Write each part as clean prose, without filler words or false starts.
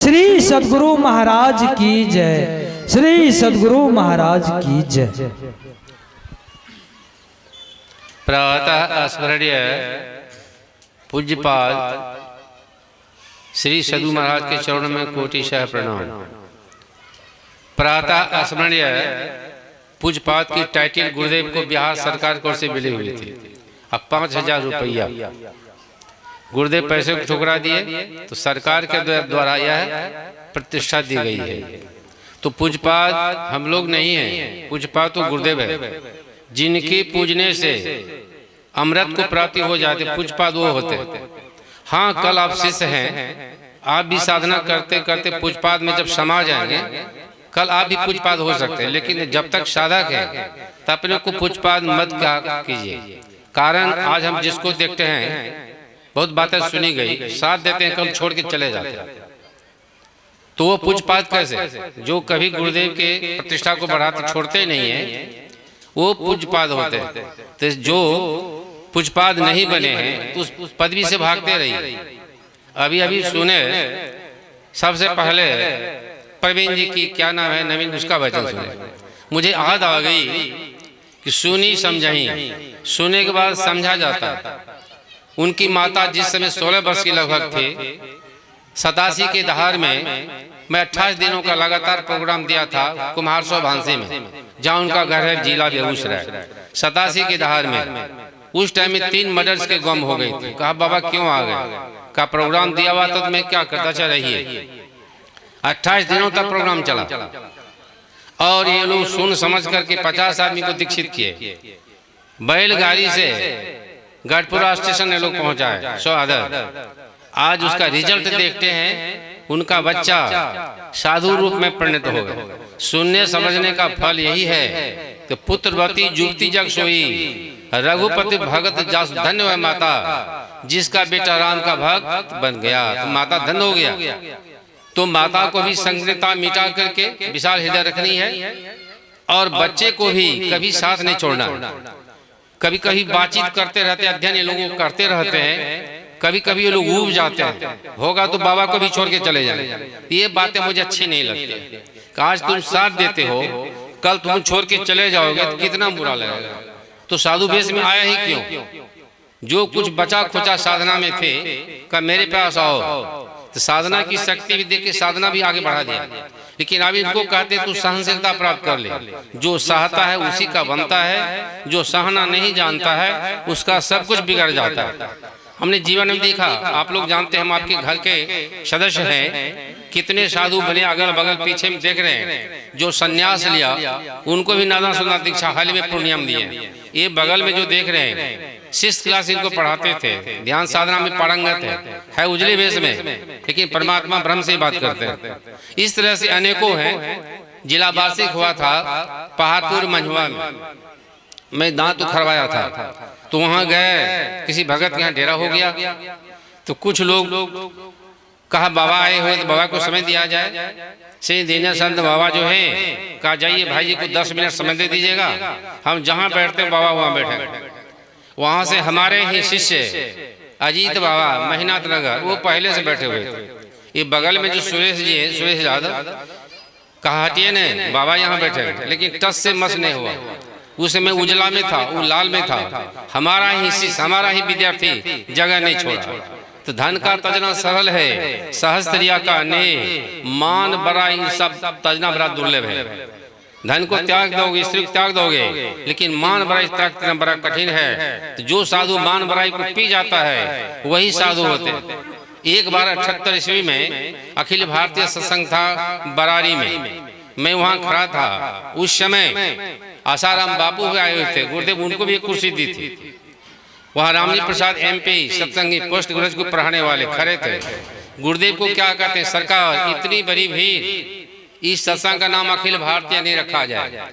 श्री सद्गुरु महाराज की जय। श्री सद्गुरु महाराज की जय। प्रातः स्मरणीय पूज्यपाद श्री सद्गुरु महाराज के चरणों में कोटिशः प्रणाम। प्रातः स्मरणीय पूज्यपाद की टाइटल गुरुदेव को बिहार सरकार की ओर से मिली हुई थी। अब 5,000 रुपया गुरुदेव पैसे को ठुकरा दिए तो सरकार के द्वारा यह प्रतिष्ठा दी गई है। तो पूज्यपाद हम लोग नहीं हैं, पूज्यपाद तो गुरुदेव है जिनके पूजने से अमृत को प्राप्ति हो जाती। पूज्यपाद वो होते। हाँ, कल आप शिष्य हैं, आप भी साधना करते करते पूज्यपाद में जब समा जाएंगे कल आप भी पूज्यपाद हो सकते हैं। लेकिन जब तक साधक है तब अपने को पूज्यपाद मत क्या कीजिए। कारण आज हम जिसको देखते हैं बहुत बातें सुनी गई, साथ देते हैं, कल छोड़ के चले जाते हैं। तो वो पूज्यपाद कैसे, जो कभी गुरुदेव के प्रतिष्ठा को बढ़ाते छोड़ते नहीं है, वो पूज्यपाद होते हैं। तो जो पूज्यपाद नहीं बने हैं तो उस पदवी से भागते रहिए। अभी अभी सुने सबसे पहले प्रवीण जी की, क्या नाम है, नवीन, उसका वचन सुने, मुझे याद आ गई कि सुनी समझाई। सुने के बाद समझा जाता है। उनकी माता जिस समय 16 वर्ष की लगभग थे, 87 के दहार में मैं 28 दिनों का लगातार प्रोग्राम दिया था कुम्हारसो भांसी में, जहाँ उनका घर है जिला बेगूसराय। 87 के दहार में उस टाइम में 3 मर्डर्स के गम हो गई थी। कहा बाबा क्यों आ गए? का प्रोग्राम दिया हुआ तो मैं क्या करता, चल रहिए। 28 दिनों तक प्रोग्राम चला और ये लोग सुन समझ करके 50 आदमी को दीक्षित किए। बैलगाड़ी से गढ़पुरा स्टेशन में लोग पहुंचाए 100 आदर। आज उसका रिजल्ट देखते हैं, उनका बच्चा साधु रूप में परिणत हो गया। सुनने समझने का फल यही है कि पुत्रवती जुवती जग सोई, रघुपति भगत जास धन्य है माता, जिसका बेटा राम का भक्त बन गया। तो माता धन्य हो गया। तो माता को भी संकीर्णता मिटा करके विशाल हृदय रखनी है और बच्चे को भी कभी साथ नहीं छोड़ना। कभी कभी बातचीत करते रहते, अध्ययन ये लोग करते रहते हैं, कभी कभी ये लोग ऊब जाते हैं, होगा तो बाबा को भी छोड़ के चले जाए। ये बातें मुझे अच्छी नहीं लगती। आज तुम साथ देते हो, कल तुम छोड़ के चले जाओगे तो कितना बुरा लगेगा। तो साधु वेश में आया ही क्यों? जो कुछ बचा खुचा साधना में थे, कब मेरे पास आओ। तो साधना की शक्ति भी देख के साधना भी आगे बढ़ा दिया। लेकिन अभी इनको कहते तू सहनशीलता प्राप्त कर ले। जो सहता है उसी का बनता है, जो सहना नहीं जानता है उसका सब कुछ बिगड़ जाता है। हमने जीवन में देखा, आप लोग जानते हैं, हम आपके घर के सदस्य हैं, कितने साधु बने, अगल बगल पीछे में देख रहे हैं। जो संन्यास लिया उनको भी नादा सुना दीक्षा हाल में पूर्णियम दिए। ये बगल में जो देख रहे हैं 6th क्लास इनको पढ़ाते थे, ध्यान साधना में पारंगत है उजले वेश में, लेकिन परमात्मा ब्रह्म से बात करते हैं। इस तरह से अनेकों हैं। जिला वार्षिक हुआ था पहाड़पुर मंझुआ में, मैं दांत उखड़वाया था। तो वहां गए, किसी भगत के यहाँ डेरा हो गया। तो कुछ लोग कहा बाबा आए हुए तो बाबा को समय दिया जाए। श्री दीन संत बाबा जो है कहा जाइए भाई जी को 10 मिनट समय दे दीजिएगा, हम जहाँ बैठते बाबा वहाँ बैठे। वहां से हमारे ही शिष्य अजीत बाबा महीनाथ नगर, वो पहले से बैठे हुए थे। ये बगल में जो सुरेश जी है, सुरेश यादव, कहा हटिए ने बाबा यहाँ बैठे, लेकिन टस से मस नहीं हुआ। उस समय उजला में था, वो लाल में था। हमारा ही शिष्य, हमारा ही विद्यार्थी जगह नहीं छोड़ा। तो धन का तजना सरल है, सहस्त्रिया का ने मान बड़ा, सब तजना बड़ा दुर्लभ है। धन को त्याग दोगे, स्त्री को त्याग दोगे, लेकिन मान बड़ाई त्याग करना बड़ा कठिन है। तो जो साधु मान बड़ाई को पी जाता है वही साधु होते। एक बार 78 ईस्वी में अखिल भारतीय सत्संग था बरारी में, मैं वहाँ खड़ा था। उस समय आसाराम बापू भी आए हुए थे, गुरुदेव उनको भी एक कुर्सी दी थी। वहाँ रामजी प्रसाद MP सत्संगी पोस्ट ग्रेजुएट को पढ़ाने वाले खड़े थे। गुरुदेव को क्या कहते हैं, सरकार इतनी बड़ी भीड़, इस सत्संग का नाम अखिल भारतीय नहीं रखा जाए,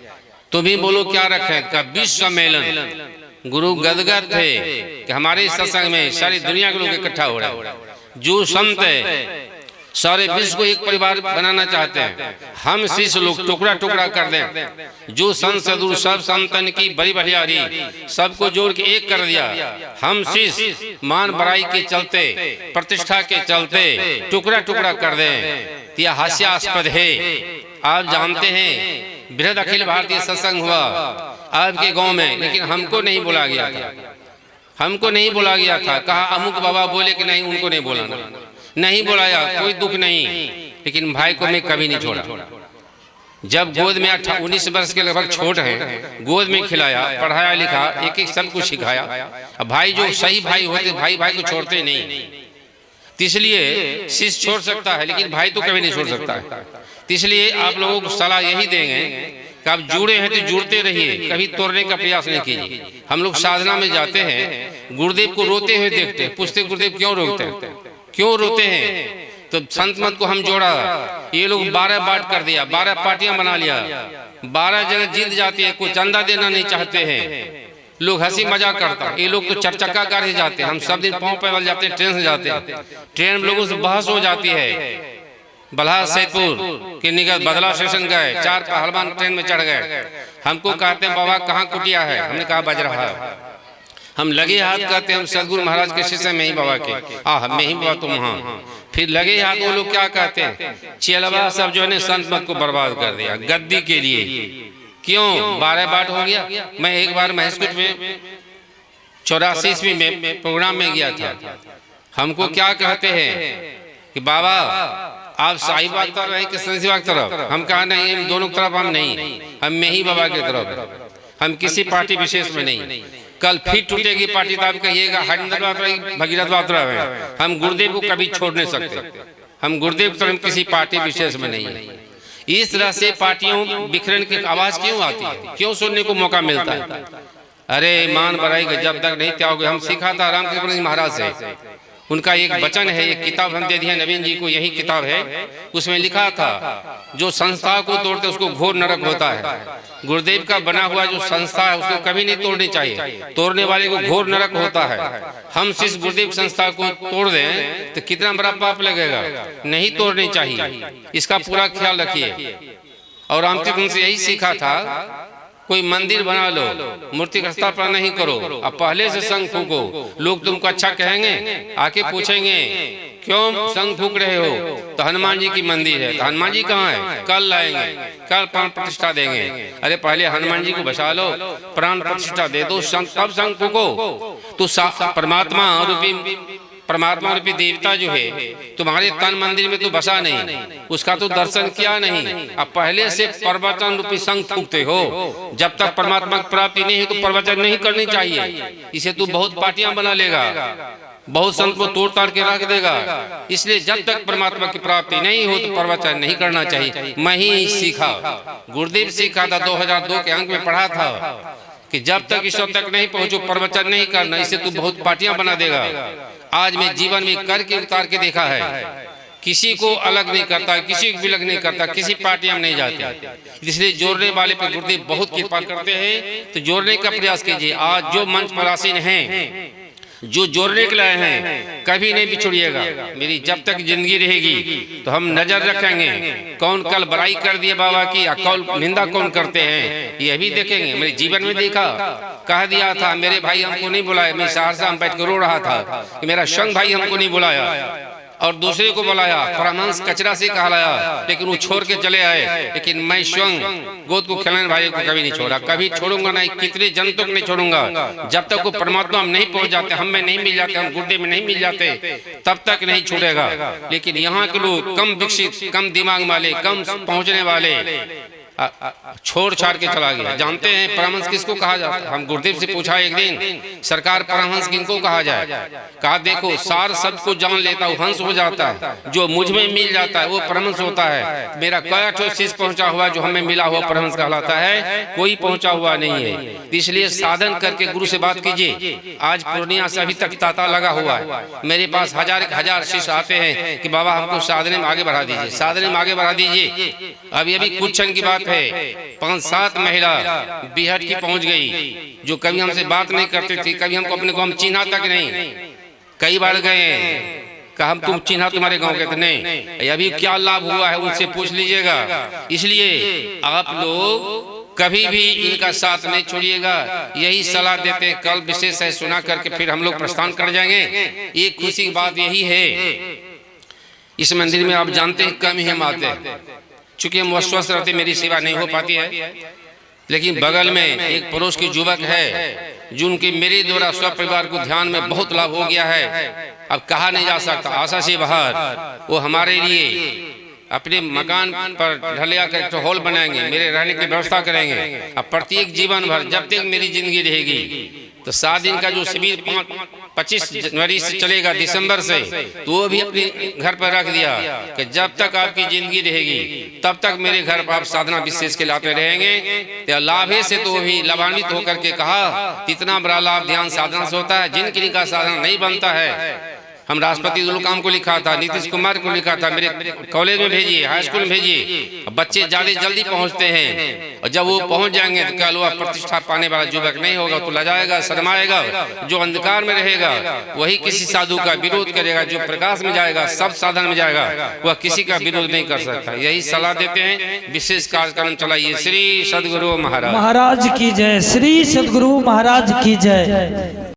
तुम भी बोलो क्या रखें, का विश्व सम्मेलन। गुरु गदगद थे कि हमारे सत्संग में सारी दुनिया के लोग इकट्ठा हो रहे हैं। जो संत है सारे विश्व को एक परिवार बनाना चाहते हैं, हम शिष्य लोग टुकड़ा टुकड़ा कर दें। जो संत सदगुरु सब संतन की बड़ी भलियारी सबको जोड़ के एक कर दिया। हम शिष्य मान बड़ाई के चलते, प्रतिष्ठा के चलते टुकड़ा टुकड़ा कर दें। तो यह हास्यास्पद है। आप जानते हैं बृहद अखिल भारतीय सत्संग हुआ आपके गांव में, लेकिन हमको नहीं बुला गया था, हमको नहीं बुला गया था। कहा अमुक बाबा बोले कि नहीं, उनको नहीं बुलाना, नहीं बुलाया, कोई दुख नहीं, लेकिन भाई को मैं कभी नहीं छोड़ा। जब गोद में 19 वर्ष के लगभग छोट हैं, गोद में खिलाया, पढ़ाया लिखा, एक एक सब कुछ सिखाया। अब भाई जो सही भाई होते, भाई भाई को छोड़ते नहीं। तो इसलिए शिष्य छोड़ सकता है, लेकिन भाई तो कभी नहीं छोड़ सकता है। तो इसलिए आप लोगों को सलाह यही देंगे कि आप जुड़े हैं तो जुड़ते रहिए, कभी तोड़ने का प्रयास नहीं कीजिए। हम लोग साधना में जाते हैं, गुरुदेव को रोते हुए देखते हैं, पूछते गुरुदेव क्यों रोते हैं, क्यों रोते हैं? तो संत मत को हम जोड़ा, ये लोग 12 बांट कर दिया, 12 पार्टियां बना लिया, 12 जगह जीत जाती है, कोई चंदा देना नहीं चाहते हैं, लोग हंसी मजाक करता। ये लोग तो चरचक्का गाड़ी जाते हैं, हम सब दिन पाँव पैदल जाते हैं, ट्रेन से जाते हैं, ट्रेन में लोगों से बहस हो जाती है। बल्हा सैदपुर के निकट बदला स्टेशन गए, 4 पहलवान ट्रेन में चढ़ गए, हमको कहते हैं बाबा कहाँ कुटिया है, हमने कहा बज रहा है। हम लगे हाथ कहते हैं हम सदगुरु महाराज के शिष्य में ही बाबा के, मैं ही बाबा तुम हाँ। फिर लगे हाथ वो लोग क्या कहते हैं, चेलवा सब जो है संत मत को बर्बाद कर दिया गद्दी के लिए। क्यों 12 बांट हो गया? मैं एक बार महसूट में 84वीं में प्रोग्राम में गया था, हमको क्या कहते हैं कि बाबा आप साहिब बाग तरफ है कि संसी बाग तरफ? हम कहा नहीं, दोनों तरफ हम नहीं, हम में ही बाबा की तरफ, हम किसी पार्टी विशेष में नहीं। कल फिर टूटेगी पार्टी तो आप कहिएगा हरिंदर बात्रा भगीरथ बात्रा है। हम गुरुदेव को कभी छोड़ नहीं सकते, हम गुरुदेव तो हम किसी पार्टी विशेष में नहीं है। इस तरह से पार्टियों बिखरन की आवाज क्यों आती है, क्यों सुनने को मौका मिलता है? अरे मान बढ़ाएगा जब तक नहीं त्यागोगे। हम सीखा था रामकृष्ण महाराज से, उनका एक वचन है, एक किताब हम दे दिए नवीन जी को, यही किताब है, उसमें लिखा था जो संस्था को तोड़ते उसको घोर नरक होता है। गुरुदेव का बना हुआ जो संस्था है उसको कभी नहीं तोड़नी चाहिए, तोड़ने वाले को घोर नरक होता है। हम शिष्य गुरुदेव संस्था को तोड़ दें तो कितना बड़ा पाप लगेगा, नहीं तोड़नी चाहिए, इसका पूरा ख्याल रखिए। और रामकृष्ण से यही सीखा था, कोई मंदिर बना लो, मूर्ति का स्थापना नहीं करो, अब पहले से संग फूको, लोग तुमको अच्छा कहेंगे, आके पूछेंगे क्यों संग फूक रहे हो, तो हनुमान जी की मंदिर है, तो हनुमान जी कहाँ है, कल लाएंगे, कल प्राण प्रतिष्ठा देंगे। अरे पहले हनुमान जी को बचा लो, प्राण प्रतिष्ठा दे दो, तब संग फूको। तो परमात्मा रूपी देवता जो है तुम्हारे तन मंदिर में तो बसा नहीं, उसका तो दर्शन किया नहीं, अब पहले से प्रवचन रूपी संग फूकते हो। जब तक परमात्मा की प्राप्ति नहीं है तो प्रवचन नहीं करनी चाहिए, इसे तू बहुत पार्टियां बना लेगा, बहुत संत को तोड़ ताड़ के रख देगा। इसलिए जब तक परमात्मा की प्राप्ति नहीं हो तो प्रवचन नहीं करना चाहिए। मैं ही सीखा, गुरुदेव सीखा था, 2002 के अंक में पढ़ा था कि जब तक ईश्वर तक नहीं पहुंचो प्रवचन नहीं करना, इसे तू बहुत पार्टियां बना देगा। आज मैं जीवन में करके उतार के देखा है, किसी को अलग नहीं करता, किसी को विलग नहीं करता, किसी पार्टी में नहीं जाते। इसलिए जोड़ने वाले पर गुरुदेव बहुत कृपा करते हैं, तो जोड़ने का प्रयास कीजिए। आज जो मंच पर आसीन हैं, जो जोड़ने के लिए हैं, कभी नहीं बिछुड़िएगा। मेरी जब तक जिंदगी रहेगी तो हम नजर रखेंगे कौन कल बड़ाई कर दिए बाबा की, या कौन निंदा कौन करते हैं, ये भी देखेंगे। मेरे जीवन में देखा, कह दिया था मेरे भाई हमको नहीं बुलाया, मैं सहरसा में बैठ कर रो रहा था कि मेरा संग भाई हमको नहीं बुलाया, और दूसरे को बुलाया, परमांश कचरा से कहलाया, लेकिन वो छोड़ के चले आए। लेकिन मैं स्वयं गोद को खिलाने भाई को कभी नहीं छोड़ा, कभी छोड़ूंगा नहीं, कितने जन तक नहीं छोड़ूंगा। जब तक वो परमात्मा हम नहीं पहुंच जाते, हम में नहीं मिल जाते, हम गुरुदेव में नहीं मिल जाते, तब तक नहीं छूटेगा। लेकिन यहाँ के लोग कम विकसित, कम दिमाग वाले, कम पहुंचने वाले छोड़ छाड़ के चला गया। जानते हैं परमहंस किसको कहा जाता है? हम गुरुदेव से पूछा एक दिन, सरकार परमहंस किनको कहा जाए? कहा देखो सार शब्द को जान लेता वो हंस हो जाता है, जो मुझ में मिल जाता है वो परमहंस होता है। मेरा कया ठो शिष्य पहुंचा हुआ जो हमें मिला हुआ परमहंस कहलाता है, कोई पहुंचा हुआ नहीं है। इसलिए साधन करके गुरु से बात कीजिए। आज पूर्णिया से अभी तक तांता लगा हुआ है, मेरे पास हजार शिष्य आते हैं कि बाबा हमको साधने में आगे बढ़ा दीजिए, साधने में आगे बढ़ा दीजिए। अभी कुछ क्षण की बात है, 5-7 महिला बिहार की पहुंच गई, जो कभी हमसे बात नहीं करती थी, कभी हमको अपने को हम चिन्हा तक नहीं। कई बार गए, कहा हम तुम चिन्हा तुम्हारे गांव के थे, नहीं। अभी क्या लाभ हुआ है उनसे पूछ लीजिएगा। इसलिए आप लोग कभी भी इनका साथ नहीं छोड़िएगा, यही सलाह देते हैं। कल विशेष है, सुना करके फिर हम लोग प्रस्थान कर जाएंगे। एक खुशी की बात यही है इस मंदिर में आप जानते हैं कम ही हम आते हैं, चूंकि हम स्वस्थ रहते मेरी सेवा नहीं हो पाती है। लेकिन बगल में एक पड़ोस की युवक है जिनके मेरे द्वारा सब परिवार को ध्यान में बहुत लाभ हो गया है, अब कहा नहीं जा सकता। आशा से बाहर वो हमारे लिए अपने मकान पर ढलिया कर एक हॉल बनाएंगे, मेरे रहने की व्यवस्था करेंगे। अब प्रत्येक जीवन भर जब तक मेरी जिंदगी रहेगी तो 7 दिन का जो शिविर 25 जनवरी से चलेगा, दिसंबर से, तो वो भी अपने घर पर रख दिया कि जब तक आपकी जिंदगी रहेगी तब तक मेरे घर पर आप साधना विशेष के लाते रहेंगे। तो लाभे से तो वो भी लाभान्वित होकर के कहा इतना बड़ा लाभ ध्यान साधना से होता है, जिनकी का साधना नहीं बनता है। हम राष्ट्रपति दुलकाम को लिखा था, नीतीश कुमार को लिखा था, मेरे कॉलेज में भेजिए, हाई स्कूल में भेजिए। बच्चे ज्यादा जल्दी पहुंचते हैं और जब वो पहुंच जाएंगे तो क्या लोग प्रतिष्ठा पाने वाला युवक नहीं होगा तो लजाएगा, शर्माएगा। जो अंधकार में रहेगा वही किसी साधु का विरोध करेगा, जो प्रकाश में जाएगा, सब साधन में जाएगा, वह किसी का विरोध नहीं कर सकता। यही सलाह देते हैं, विशेष कार्यक्रम चलाइए। श्री सदगुरु महाराज महाराज की जय। श्री सदगुरु महाराज की जय।